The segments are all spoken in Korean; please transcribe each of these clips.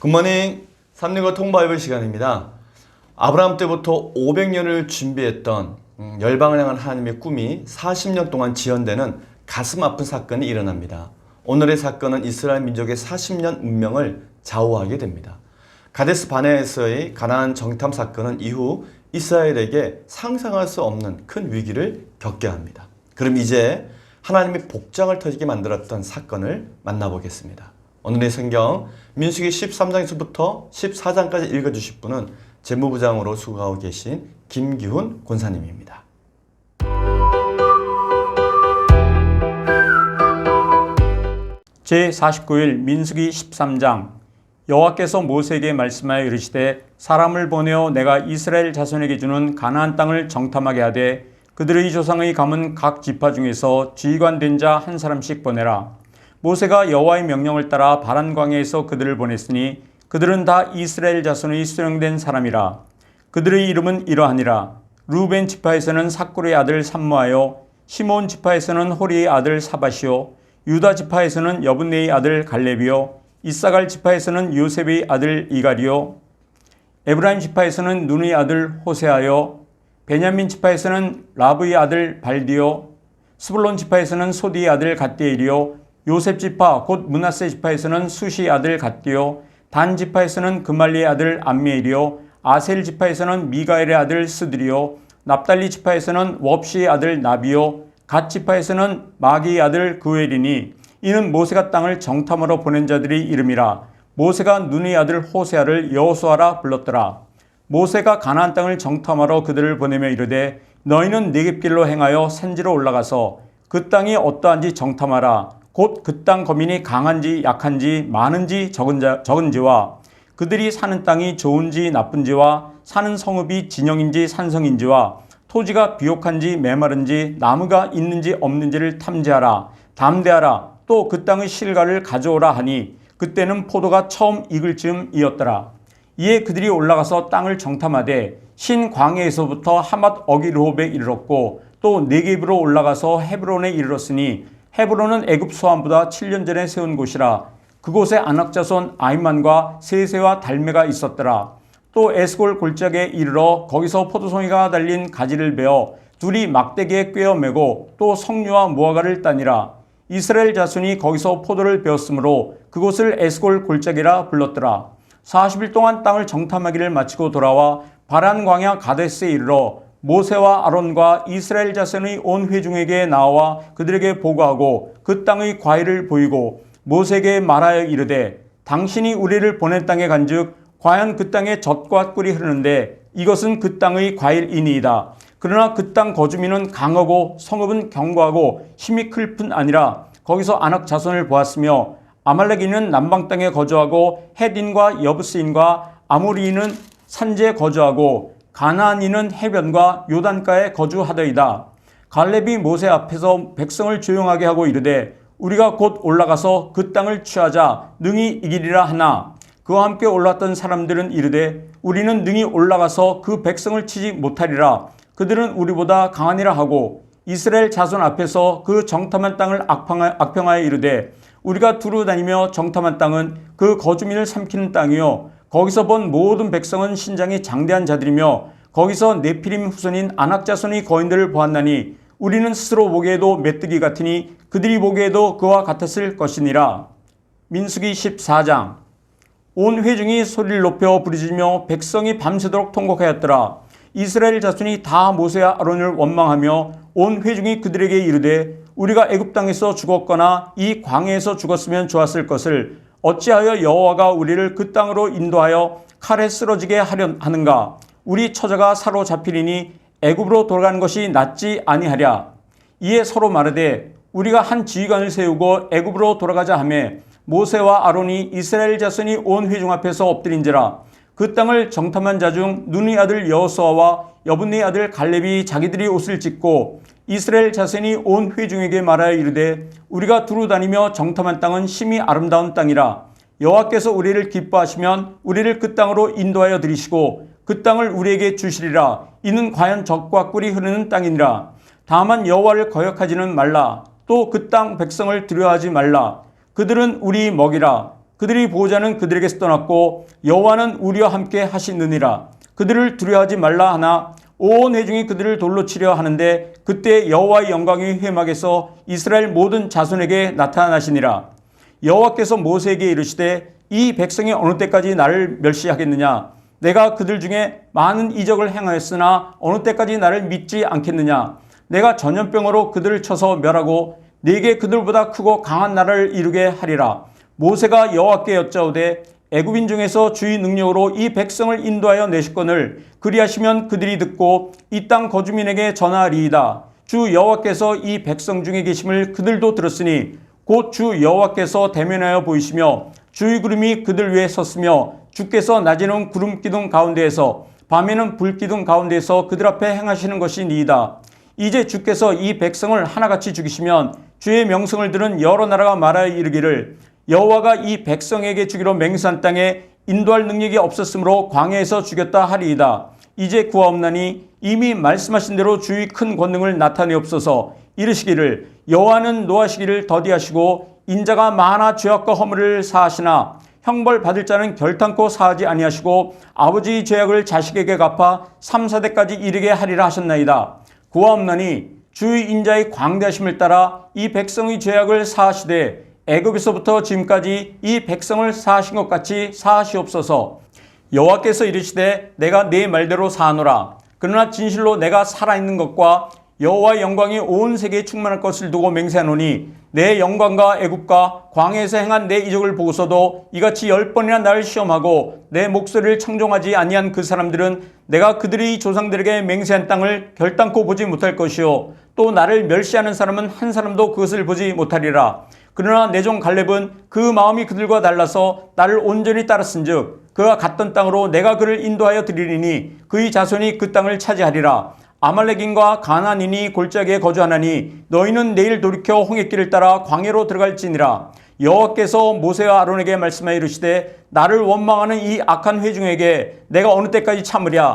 굿모닝. 365 통바이블 시간입니다. 아브라함 때부터 500년을 준비했던 열방을 향한 하나님의 꿈이 40년 동안 지연되는 가슴 아픈 사건이 일어납니다. 오늘의 사건은 이스라엘 민족의 40년 운명을 좌우하게 됩니다. 가데스 바네아에서의 가나안 정탐 사건은 이후 이스라엘에게 상상할 수 없는 큰 위기를 겪게 합니다. 그럼 이제 하나님의 복장을 터지게 만들었던 사건을 만나보겠습니다. 오늘의 성경 민수기 13장에서부터 14장까지 읽어주실 분은 재무부장으로 수고하고 계신 김기훈 권사님입니다. 제49일 민수기 13장. 여호와께서 모세에게 말씀하여 이르시되 사람을 보내어 내가 이스라엘 자손에게 주는 가나안 땅을 정탐하게 하되 그들의 조상의 가문 각 지파 중에서 지휘관된 자 한 사람씩 보내라. 모세가 여호와의 명령을 따라 바란 광야에서 그들을 보냈으니 그들은 다 이스라엘 자손의 수령된 사람이라. 그들의 이름은 이러하니라. 루벤 지파에서는 삭굴의 아들 삼무하여, 시몬 지파에서는 호리의 아들 사밧이요, 유다 지파에서는 여분네의 아들 갈렙이요, 이사갈 지파에서는 요셉의 아들 이갈이요, 에브라임 지파에서는 눈의 아들 호세아요, 베냐민 지파에서는 라브의 아들 발디요, 스불론 지파에서는 소디의 아들 갓디엘이요, 요셉 지파 곧 므낫세 지파에서는 수시의 아들 갓디요, 단 지파에서는 그말리의 아들 암미엘이요, 아셀 지파에서는 미가엘의 아들 스드리요, 납달리 지파에서는 웁시의 아들 나비요, 갓 지파에서는 마기의 아들 그웰이니 이는 모세가 땅을 정탐하러 보낸 자들의 이름이라. 모세가 눈의 아들 호세아를 여호수아라 불렀더라. 모세가 가나안 땅을 정탐하러 그들을 보내며 이르되 너희는 네겝길로 행하여 산지로 올라가서 그 땅이 어떠한지 정탐하라. 곧 그 땅 거민이 강한지 약한지 많은지 적은지와 그들이 사는 땅이 좋은지 나쁜지와 사는 성읍이 진영인지 산성인지와 토지가 비옥한지 메마른지 나무가 있는지 없는지를 탐지하라. 담대하라. 또 그 땅의 실과를 가져오라 하니 그때는 포도가 처음 익을 즈음이었더라. 이에 그들이 올라가서 땅을 정탐하되 신 광야에서부터 하맛 어기르홉에 이르렀고 또 네겝으로 올라가서 헤브론에 이르렀으니 헤브론은 애굽 소환보다 7년 전에 세운 곳이라. 그곳에 안악자손 아히만과 세세와 달메가 있었더라. 또 에스골 골짜기에 이르러 거기서 포도송이가 달린 가지를 베어 둘이 막대기에 꿰어 매고 또 석류와 무화과를 따니라. 이스라엘 자손이 거기서 포도를 베었으므로 그곳을 에스골 골짜기라 불렀더라. 40일 동안 땅을 정탐하기를 마치고 돌아와 바란 광야 가데스에 이르러 모세와 아론과 이스라엘 자손의 온 회중에게 나와 그들에게 보고하고 그 땅의 과일을 보이고 모세에게 말하여 이르되 당신이 우리를 보낸 땅에 간즉 과연 그 땅에 젖과 꿀이 흐르는데 이것은 그 땅의 과일이니이다. 그러나 그 땅 거주민은 강하고 성읍은 견고하고 힘이 클 뿐 아니라 거기서 아낙 자손을 보았으며 아말렉인은 남방 땅에 거주하고 헷인과 여부스인과 아모리인은 산지에 거주하고 가나안인은 해변과 요단가에 거주하더이다. 갈렙이 모세 앞에서 백성을 조용하게 하고 이르되 우리가 곧 올라가서 그 땅을 취하자 능히 이기리라 하나 그와 함께 올랐던 사람들은 이르되 우리는 능히 올라가서 그 백성을 치지 못하리라. 그들은 우리보다 강하니라 하고 이스라엘 자손 앞에서 그 정탐한 땅을 악평하여 이르되 우리가 두루 다니며 정탐한 땅은 그 거주민을 삼키는 땅이요 거기서 본 모든 백성은 신장이 장대한 자들이며 거기서 네피림 후손인 아낙 자손의 거인들을 보았나니 우리는 스스로 보기에도 메뚜기 같으니 그들이 보기에도 그와 같았을 것이니라. 민수기 14장. 온 회중이 소리를 높여 부르짖으며 백성이 밤새도록 통곡하였더라. 이스라엘 자손이 다 모세와 아론을 원망하며 온 회중이 그들에게 이르되 우리가 애굽 땅에서 죽었거나 이 광야에서 죽었으면 좋았을 것을 어찌하여 여호와가 우리를 그 땅으로 인도하여 칼에 쓰러지게 하는가? 우리 처자가 사로잡히리니 애굽으로 돌아가는 것이 낫지 아니하랴. 이에 서로 말하되 우리가 한 지휘관을 세우고 애굽으로 돌아가자 하며 모세와 아론이 이스라엘 자손이 온 회중 앞에서 엎드린지라. 그 땅을 정탐한 자 중 눈의 아들 여호수아와 여분네의 아들 갈렙이 자기들이 옷을 찢고 이스라엘 자손이 온 회중에게 말하여 이르되 우리가 두루 다니며 정탐한 땅은 심히 아름다운 땅이라. 여호와께서 우리를 기뻐하시면 우리를 그 땅으로 인도하여 들이시고 그 땅을 우리에게 주시리라. 이는 과연 젖과 꿀이 흐르는 땅이니라. 다만 여호와를 거역하지는 말라. 또 그 땅 백성을 두려워하지 말라. 그들은 우리 먹이라. 그들이 보호자는 그들에게서 떠났고 여호와는 우리와 함께 하시느니라. 그들을 두려워하지 말라 하나 온 회중이 그들을 돌로 치려 하는데 그때 여호와의 영광이 회막에서 이스라엘 모든 자손에게 나타나시니라. 여호와께서 모세에게 이르시되 이 백성이 어느 때까지 나를 멸시하겠느냐? 내가 그들 중에 많은 이적을 행하였으나 어느 때까지 나를 믿지 않겠느냐? 내가 전염병으로 그들을 쳐서 멸하고 네게 그들보다 크고 강한 나라를 이루게 하리라. 모세가 여호와께 여짜오되 애굽인 중에서 주의 능력으로 이 백성을 인도하여 내시거늘 그리하시면 그들이 듣고 이 땅 거주민에게 전하리이다. 주 여호와께서 이 백성 중에 계심을 그들도 들었으니 곧 주 여호와께서 대면하여 보이시며 주의 구름이 그들 위에 섰으며 주께서 낮에는 구름 기둥 가운데에서 밤에는 불 기둥 가운데에서 그들 앞에 행하시는 것이 니이다. 이제 주께서 이 백성을 하나같이 죽이시면 주의 명성을 들은 여러 나라가 말하여 이르기를 여호와가 이 백성에게 주기로 맹세한 땅에 인도할 능력이 없었으므로 광야에서 죽였다 하리이다. 이제 구하옵나니 이미 말씀하신 대로 주의 큰 권능을 나타내옵소서. 이르시기를 여호와는 노하시기를 더디하시고 인자가 많아 죄악과 허물을 사하시나 형벌 받을 자는 결탄코 사하지 아니하시고 아버지의 죄악을 자식에게 갚아 3, 4대까지 이르게 하리라 하셨나이다. 구하옵나니 주의 인자의 광대하심을 따라 이 백성의 죄악을 사하시되 애굽에서부터 지금까지 이 백성을 사하신 것 같이 사하시옵소서. 여호와께서 이르시되 내가 네 말대로 사하노라. 그러나 진실로 내가 살아있는 것과 여호와의 영광이 온 세계에 충만할 것을 두고 맹세하노니 내 영광과 애굽과 광야에서 행한 내 이적을 보고서도 이같이 10번이나 나를 시험하고 내 목소리를 청종하지 아니한 그 사람들은 내가 그들의 조상들에게 맹세한 땅을 결단코 보지 못할 것이요 또 나를 멸시하는 사람은 한 사람도 그것을 보지 못하리라. 그러나 내 종 갈렙은 그 마음이 그들과 달라서 나를 온전히 따랐은즉 그가 갔던 땅으로 내가 그를 인도하여 드리리니 그의 자손이 그 땅을 차지하리라. 아말렉인과 가나안인이 골짜기에 거주하나니 너희는 내일 돌이켜 홍해길을 따라 광야로 들어갈지니라. 여호와께서 모세와 아론에게 말씀하여 이르시되 나를 원망하는 이 악한 회중에게 내가 어느 때까지 참으랴.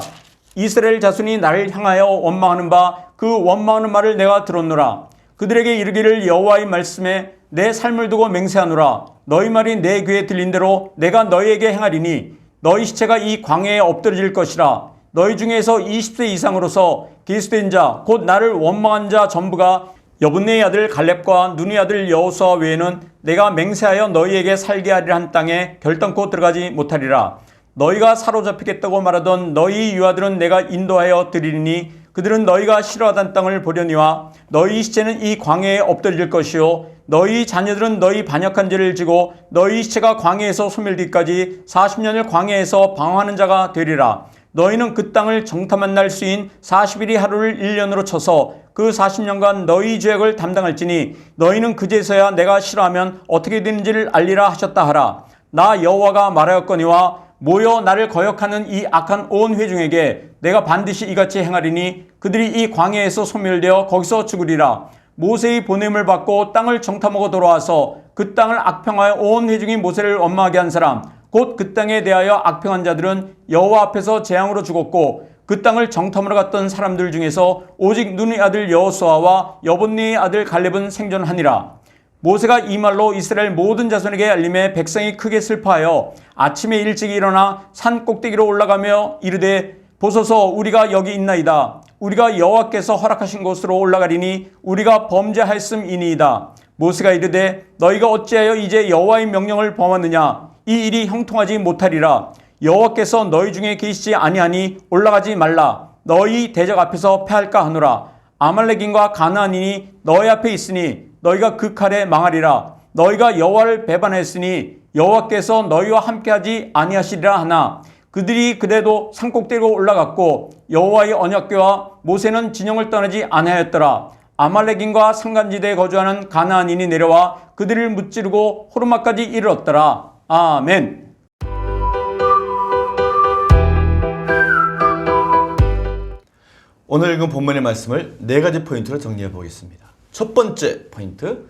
이스라엘 자손이 나를 향하여 원망하는 바 그 원망하는 말을 내가 들었노라. 그들에게 이르기를 여호와의 말씀에 내 삶을 두고 맹세하노라. 너희 말이 내 귀에 들린 대로 내가 너희에게 행하리니 너희 시체가 이 광야에 엎드러질 것이라. 너희 중에서 20세 이상으로서 기스된 자 곧 나를 원망한 자 전부가 여분네의 아들 갈렙과 눈의 아들 여호수아 외에는 내가 맹세하여 너희에게 살게 하리라 한 땅에 결단코 들어가지 못하리라. 너희가 사로잡히겠다고 말하던 너희 유아들은 내가 인도하여 드리리니 그들은 너희가 싫어하던 땅을 보려니와 너희 시체는 이 광야에 엎드릴 것이요 너희 자녀들은 너희 반역한 죄를 지고 너희 시체가 광야에서 소멸되기까지 40년을 광야에서 방황하는 자가 되리라. 너희는 그 땅을 정탐한 날 수인 40일이 하루를 1년으로 쳐서 그 40년간 너희 죄악을 담당할지니 너희는 그제서야 내가 싫어하면 어떻게 되는지를 알리라 하셨다 하라. 나 여호와가 말하였거니와 모여 나를 거역하는 이 악한 온 회중에게 내가 반드시 이같이 행하리니 그들이 이 광야에서 소멸되어 거기서 죽으리라. 모세의 보냄을 받고 땅을 정탐하고 돌아와서 그 땅을 악평하여 온 회중이 모세를 원망하게 한 사람 곧 그 땅에 대하여 악평한 자들은 여호와 앞에서 재앙으로 죽었고 그 땅을 정탐하러 갔던 사람들 중에서 오직 눈의 아들 여호수아와 여분네의 아들 갈렙은 생존하니라. 모세가 이 말로 이스라엘 모든 자손에게 알림해 백성이 크게 슬퍼하여 아침에 일찍 일어나 산 꼭대기로 올라가며 이르되 보소서 우리가 여기 있나이다. 우리가 여호와께서 허락하신 곳으로 올라가리니 우리가 범죄하였음이니이다. 모세가 이르되 너희가 어찌하여 이제 여호와의 명령을 범하느냐. 이 일이 형통하지 못하리라. 여호와께서 너희 중에 계시지 아니하니 올라가지 말라. 너희 대적 앞에서 패할까 하노라. 아말렉인과 가나안인이 너희 앞에 있으니 너희가 그 칼에 망하리라. 너희가 여호와를 배반했으니 여호와께서 너희와 함께하지 아니하시리라 하나 그들이 그래도 산꼭대기로 올라갔고 여호와의 언약궤와 모세는 진영을 떠나지 아니하였더라. 아말렉인과 산간지대에 거주하는 가나안인이 내려와 그들을 무찌르고 호르마까지 이르렀더라. 아멘. 오늘 읽은 본문의 말씀을 4가지 포인트로 정리해 보겠습니다. 첫 번째 포인트,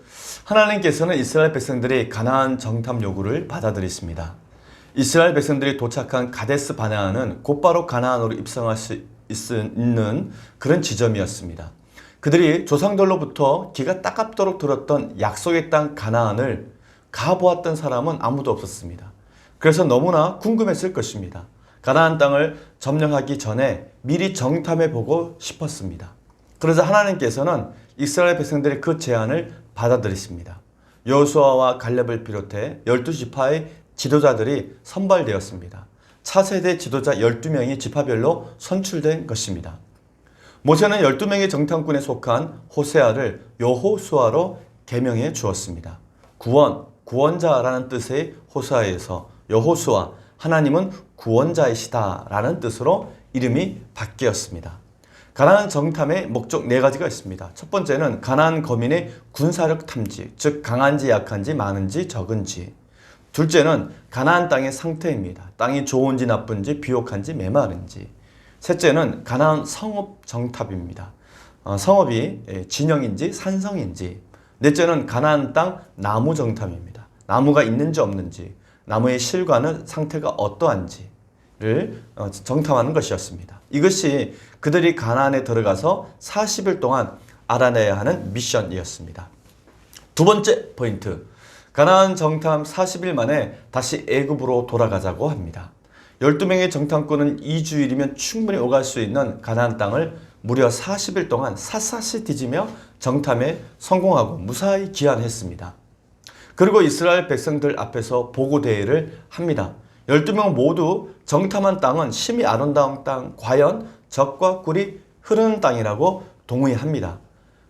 하나님께서는 이스라엘 백성들이 가나안 정탐 요구를 받아들이십니다. 이스라엘 백성들이 도착한 가데스 바네아는 곧바로 가나안으로 입성할 수 있는 그런 지점이었습니다. 그들이 조상들로부터 기가 따갑도록 들었던 약속의 땅 가나안을 가보았던 사람은 아무도 없었습니다. 그래서 너무나 궁금했을 것입니다. 가나안 땅을 점령하기 전에 미리 정탐해 보고 싶었습니다. 그러자 하나님께서는 이스라엘 백성들의 그 제안을 받아들이십니다. 여호수아와 갈렙을 비롯해 12지파의 지도자들이 선발되었습니다. 차세대 지도자 12명이 지파별로 선출된 것입니다. 모세는 12명의 정탐꾼에 속한 호세아를 여호수아로 개명해 주었습니다. 구원자라는 뜻의 호세아에서 여호수아, 하나님은 구원자이시다라는 뜻으로 이름이 바뀌었습니다. 가나안 정탐의 목적 4가지가 있습니다. 첫 번째는 가나안 거민의 군사력 탐지, 즉 강한지 약한지 많은지 적은지. 둘째는 가나안 땅의 상태입니다. 땅이 좋은지 나쁜지 비옥한지 메마른지. 셋째는 가나안 성읍 정탐입니다. 성읍이 진영인지 산성인지. 넷째는 가나안 땅 나무 정탐입니다. 나무가 있는지 없는지, 나무의 실과는 상태가 어떠한지를 정탐하는 것이었습니다. 이것이 그들이 가나안에 들어가서 40일 동안 알아내야 하는 미션이었습니다. 두 번째 포인트, 가나안 정탐 40일 만에 다시 애굽으로 돌아가자고 합니다. 12명의 정탐꾼은 2주일이면 충분히 오갈 수 있는 가나안 땅을 무려 40일 동안 샅샅이 뒤지며 정탐에 성공하고 무사히 귀환했습니다. 그리고 이스라엘 백성들 앞에서 보고대회를 합니다. 12명 모두 정탐한 땅은 심히 아름다운 땅, 과연 젖과 꿀이 흐르는 땅이라고 동의합니다.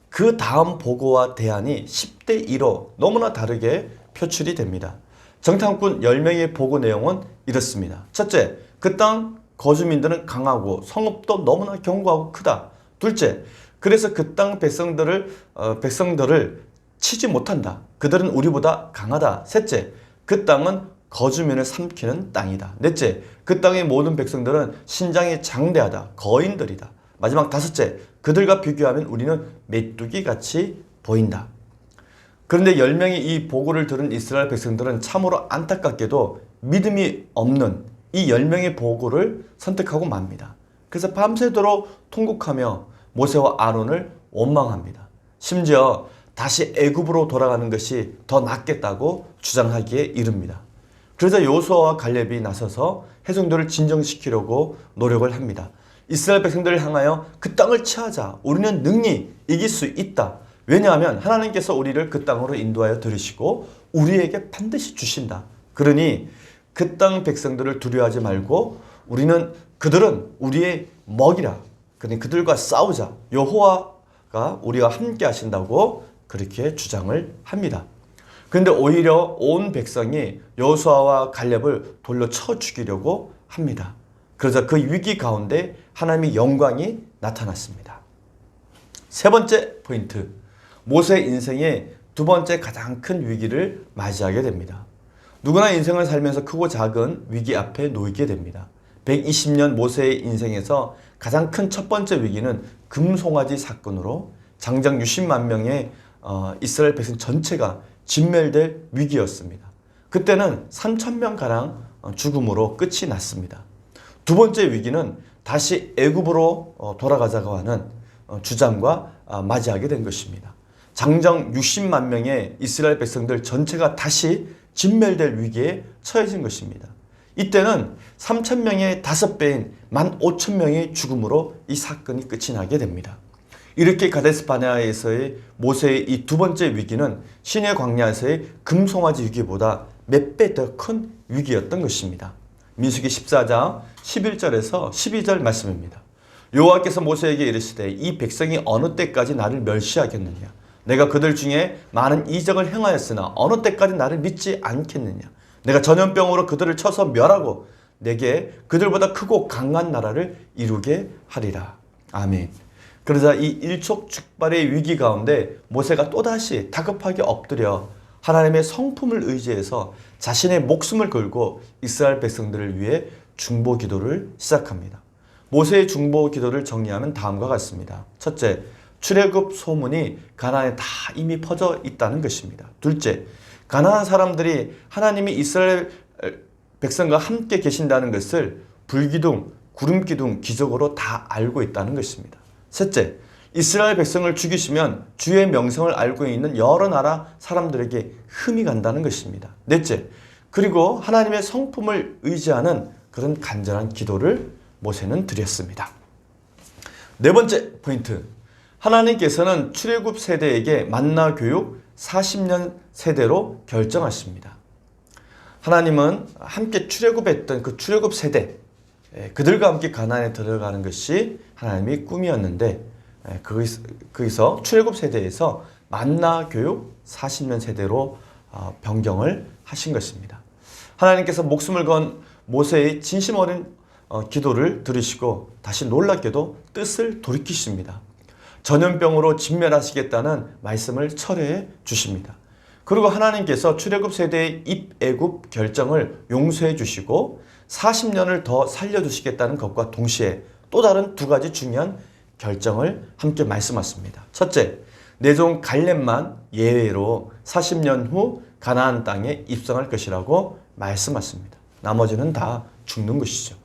그 다음 보고와 대안이 10대 2로 너무나 다르게 표출이 됩니다. 정탐꾼 10명의 보고 내용은 이렇습니다. 첫째, 그 땅 거주민들은 강하고 성읍도 너무나 견고하고 크다. 둘째, 그래서 그 땅 백성들을 치지 못한다. 그들은 우리보다 강하다. 셋째, 그 땅은 거주민을 삼키는 땅이다. 넷째, 그 땅의 모든 백성들은 신장이 장대하다. 거인들이다. 마지막 다섯째, 그들과 비교하면 우리는 메뚜기 같이 보인다. 그런데 10명이 이 보고를 들은 이스라엘 백성들은 참으로 안타깝게도 믿음이 없는 이 10명의 보고를 선택하고 맙니다. 그래서 밤새도록 통곡하며 모세와 아론을 원망합니다. 심지어 다시 애굽으로 돌아가는 것이 더 낫겠다고 주장하기에 이릅니다. 그래서 여호수아와 갈렙이 나서서 회중들을 진정시키려고 노력을 합니다. 이스라엘 백성들을 향하여 그 땅을 취하자. 우리는 능히 이길 수 있다. 왜냐하면 하나님께서 우리를 그 땅으로 인도하여 들으시고 우리에게 반드시 주신다. 그러니 그 땅 백성들을 두려워하지 말고 그들은 우리의 먹이라. 그러니 그들과 싸우자. 여호와가 우리와 함께 하신다고 그렇게 주장을 합니다. 그런데 오히려 온 백성이 여호수아와 갈렙을 돌려 쳐 죽이려고 합니다. 그래서 그 위기 가운데 하나님의 영광이 나타났습니다. 세 번째 포인트, 모세의 인생의 두 번째 가장 큰 위기를 맞이하게 됩니다. 누구나 인생을 살면서 크고 작은 위기 앞에 놓이게 됩니다. 120년 모세의 인생에서 가장 큰 첫 번째 위기는 금송아지 사건으로 장정 60만 명의 이스라엘 백성 전체가 진멸될 위기였습니다. 그때는 3,000명가량 죽음으로 끝이 났습니다. 두 번째 위기는 다시 애굽으로 돌아가자고 하는 주장과 맞이하게 된 것입니다. 장정 60만 명의 이스라엘 백성들 전체가 다시 진멸될 위기에 처해진 것입니다. 이때는 3,000명의 5배인 15,000명의 죽음으로 이 사건이 끝이 나게 됩니다. 이렇게 가데스 바네아에서의 모세의 이 두 번째 위기는 시내 광야에서의 금송아지 위기보다 몇 배 더 큰 위기였던 것입니다. 민수기 14장 11절에서 12절 말씀입니다. 여호와께서 모세에게 이르시되 이 백성이 어느 때까지 나를 멸시하겠느냐? 내가 그들 중에 많은 이적을 행하였으나 어느 때까지 나를 믿지 않겠느냐? 내가 전염병으로 그들을 쳐서 멸하고 내게 그들보다 크고 강한 나라를 이루게 하리라. 아멘. 그러자 이 일촉즉발의 위기 가운데 모세가 또다시 다급하게 엎드려 하나님의 성품을 의지해서 자신의 목숨을 걸고 이스라엘 백성들을 위해 중보 기도를 시작합니다. 모세의 중보 기도를 정리하면 다음과 같습니다. 첫째, 출애굽 소문이 가나안에 다 이미 퍼져 있다는 것입니다. 둘째, 가나안 사람들이 하나님이 이스라엘 백성과 함께 계신다는 것을 불기둥, 구름기둥 기적으로 다 알고 있다는 것입니다. 셋째, 이스라엘 백성을 죽이시면 주의 명성을 알고 있는 여러 나라 사람들에게 흠이 간다는 것입니다. 넷째, 그리고 하나님의 성품을 의지하는 그런 간절한 기도를 모세는 드렸습니다. 네 번째 포인트, 하나님께서는 출애굽 세대에게 만나 교육 40년 세대로 결정하십니다. 하나님은 함께 출애굽했던 그 출애굽 세대, 그들과 함께 가나안에 들어가는 것이 하나님의 꿈이었는데, 거기서 출애굽 세대에서 만나 교육 40년 세대로 변경을 하신 것입니다. 하나님께서 목숨을 건 모세의 진심 어린 기도를 들으시고 다시 놀랍게도 뜻을 돌이키십니다. 전염병으로 진멸하시겠다는 말씀을 철회해 주십니다. 그리고 하나님께서 출애굽 세대의 입애굽 결정을 용서해 주시고 40년을 더 살려주시겠다는 것과 동시에 또 다른 두 가지 중요한 결정을 함께 말씀하십니다. 첫째, 내 종 갈렙만 예외로 40년 후 가나안 땅에 입성할 것이라고 말씀하십니다. 나머지는 다 죽는 것이죠.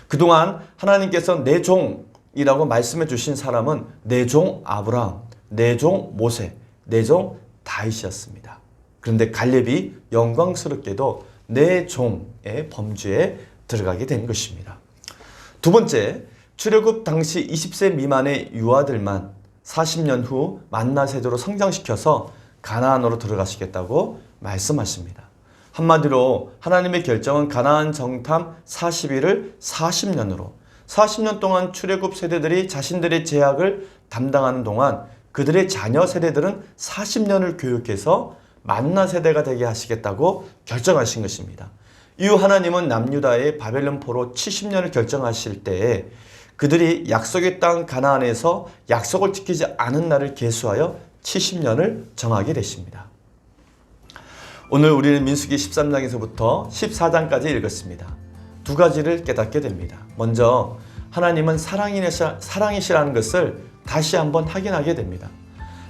그동안 하나님께서 내 종이라고 말씀해 주신 사람은 내 종 아브라함, 내 종 모세, 내 종 다윗이었습니다. 그런데 갈렙이 영광스럽게도 내 종의 범주에 들어가게 된 것입니다. 두 번째, 출애굽 당시 20세 미만의 유아들만 40년 후 만나 세대로 성장시켜서 가나안으로 들어가시겠다고 말씀하십니다. 한마디로 하나님의 결정은 가나안 정탐 40일을 40년으로 40년 동안 출애굽 세대들이 자신들의 제약을 담당하는 동안 그들의 자녀 세대들은 40년을 교육해서 만나 세대가 되게 하시겠다고 결정하신 것입니다. 이후 하나님은 남유다의 바벨론 포로 70년을 결정하실 때에 그들이 약속의 땅 가나안에서 약속을 지키지 않은 날을 계수하여 70년을 정하게 되십니다. 오늘 우리는 민수기 13장에서부터 14장까지 읽었습니다. 두 가지를 깨닫게 됩니다. 먼저 하나님은 사랑이시라는 것을 다시 한번 확인하게 됩니다.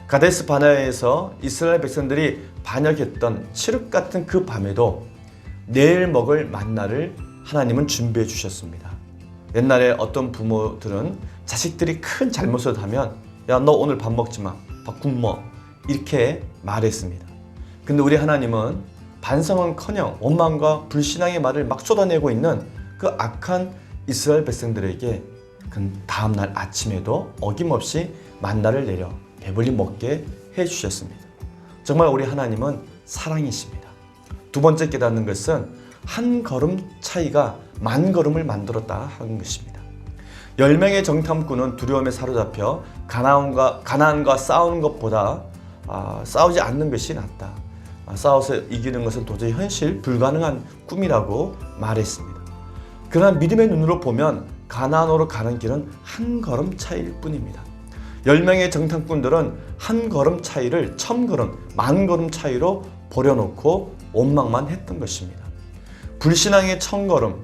가데스 바네아에서 이스라엘 백성들이 반역했던 칠흑 같은 그 밤에도 내일 먹을 만나를 하나님은 준비해 주셨습니다. 옛날에 어떤 부모들은 자식들이 큰 잘못을 하면 야, 너 오늘 밥 먹지 마, 밥 굶어, 이렇게 말했습니다. 근데 우리 하나님은 반성은커녕 원망과 불신앙의 말을 막 쏟아내고 있는 그 악한 이스라엘 백성들에게 그 다음날 아침에도 어김없이 만나를 내려 배불리 먹게 해주셨습니다. 정말 우리 하나님은 사랑이십니다. 두 번째 깨닫는 것은 한 걸음 차이가 만 걸음을 만들었다 하는 것입니다. 10명의 정탐꾼은 두려움에 사로잡혀 가나안과 싸우는 것보다 싸우지 않는 것이 낫다. 싸워서 이기는 것은 도저히 현실 불가능한 꿈이라고 말했습니다. 그러나 믿음의 눈으로 보면 가나안으로 가는 길은 한 걸음 차이일 뿐입니다. 10명의 정탐꾼들은 한 걸음 차이를 1000걸음, 만 걸음 차이로 버려놓고 원망만 했던 것입니다. 불신앙의 1000걸음,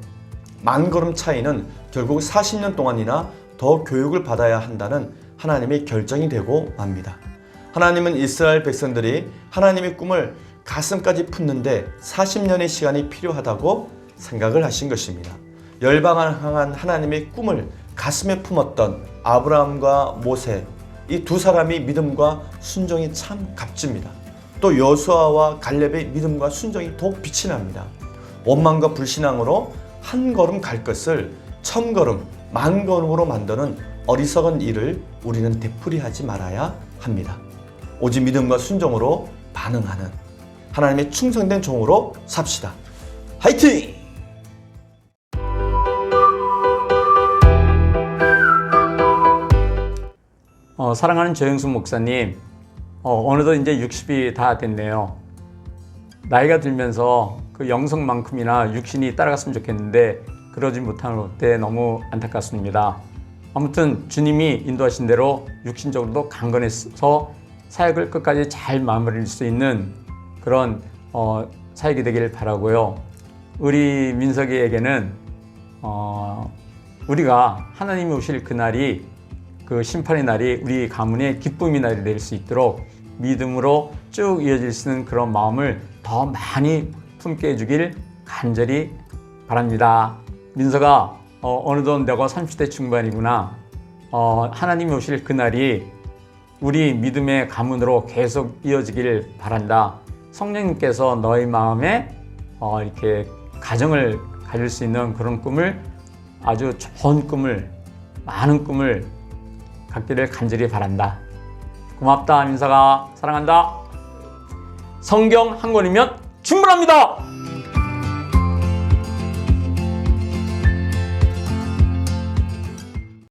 만 걸음 차이는 결국 40년 동안이나 더 교육을 받아야 한다는 하나님의 결정이 되고 맙니다. 하나님은 이스라엘 백성들이 하나님의 꿈을 가슴까지 품는데 40년의 시간이 필요하다고 생각을 하신 것입니다. 열방을 향한 하나님의 꿈을 가슴에 품었던 아브라함과 모세, 이 두 사람의 믿음과 순종이 참 값집니다. 또 여수아와 갈렙의 믿음과 순종이 더욱 빛이 납니다. 원망과 불신앙으로 한 걸음 갈 것을 1000걸음, 만 걸음으로 만드는 어리석은 일을 우리는 되풀이하지 말아야 합니다. 오직 믿음과 순종으로 반응하는 하나님의 충성된 종으로 삽시다. 화이팅! 사랑하는 조영수 목사님, 어느덧 이제 60이 다 됐네요. 나이가 들면서 그 영성만큼이나 육신이 따라갔으면 좋겠는데 그러지 못한 때 너무 안타깝습니다. 아무튼 주님이 인도하신 대로 육신적으로도 강건해서 사역을 끝까지 잘 마무리할 수 있는 그런 사역이 되길 바라고요. 우리 민석이에게는 우리가 하나님이 오실 그날이, 그 심판의 날이 우리 가문의 기쁨의 날이 될 수 있도록 믿음으로 쭉 이어질 수 있는 그런 마음을 더 많이 품게 해주길 간절히 바랍니다. 민석아, 어느덧 내가 30대 중반이구나. 하나님이 오실 그날이 우리 믿음의 가문으로 계속 이어지길 바란다. 성령님께서 너희 마음에 이렇게 가정을 가질 수 있는 그런 꿈을, 아주 좋은 꿈을, 많은 꿈을 갖기를 간절히 바란다. 고맙다, 민서가. 사랑한다. 성경 한 권이면 충분합니다.